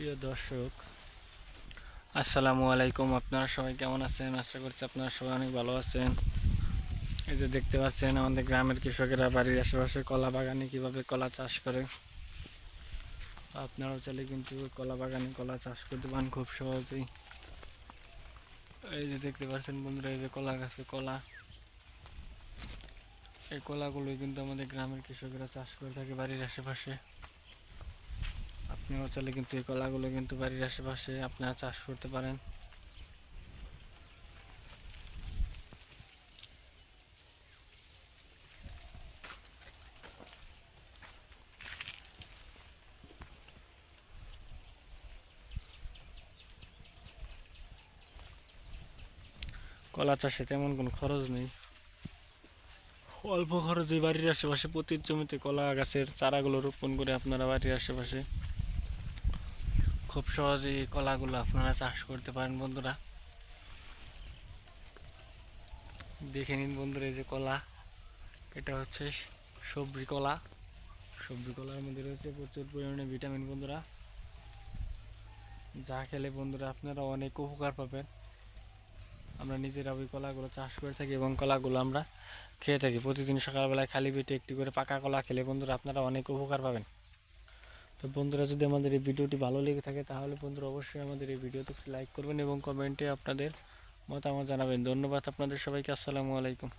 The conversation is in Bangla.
প্রিয় দর্শক, আসসালামু আলাইকুম। আপনারা সবাই কেমন আছেন? আশা করছি আপনারা সবাই অনেক ভালো আছেন। এই যে দেখতে পাচ্ছেন আমাদের গ্রামের কৃষকেরা বাড়ির আশেপাশে কলা বাগানে কিভাবে কলা চাষ করে। আপনারাও চাইলে কিন্তু কলা বাগানে কলা চাষ করতে পারেন খুব সহজেই। এই যে দেখতে পাচ্ছেন বন্ধুরা, এই যে কলা গাছে কলা, এই কলাগুলোই কিন্তু আমাদের গ্রামের কৃষকেরা চাষ করে থাকে বাড়ির আশেপাশে। আপনিও চাইলে কিন্তু এই কলাগুলো কিন্তু বাড়ির আশেপাশে আপনারা চাষ করতে পারেন। কলা চাষে তেমন কোনো খরচ নেই, অল্প খরচে বাড়ির আশেপাশে প্রতি জমিতে কলা গাছের চারাগুলো রোপণ করে আপনারা বাড়ির আশেপাশে খুব সহজেই এই কলাগুলো আপনারা চাষ করতে পারেন। বন্ধুরা দেখে নিন বন্ধুরা, এই যে কলা, এটা হচ্ছে সবজি কলা। সবজি কলার মধ্যে রয়েছে প্রচুর পরিমাণে ভিটামিন বন্ধুরা, যা খেলে বন্ধুরা আপনারা অনেক উপকার পাবেন। আমরা নিজেরা ওই কলাগুলো চাষ করে থাকি এবং কলাগুলো আমরা খেয়ে থাকি প্রতিদিন সকালবেলায় খালি পেটে একটি করে পাকা কলা খেলে বন্ধুরা আপনারা অনেক উপকার পাবেন। তো বন্ধুরা, যদি আমাদের এই ভিডিওটি ভালো লেগে থাকে তাহলে বন্ধুরা অবশ্যই আমাদের এই ভিডিওতে লাইক করবেন এবং কমেন্টে আপনাদের মতামত জানাবেন। ধন্যবাদ আপনাদের সবাইকে। আসসালামু আলাইকুম।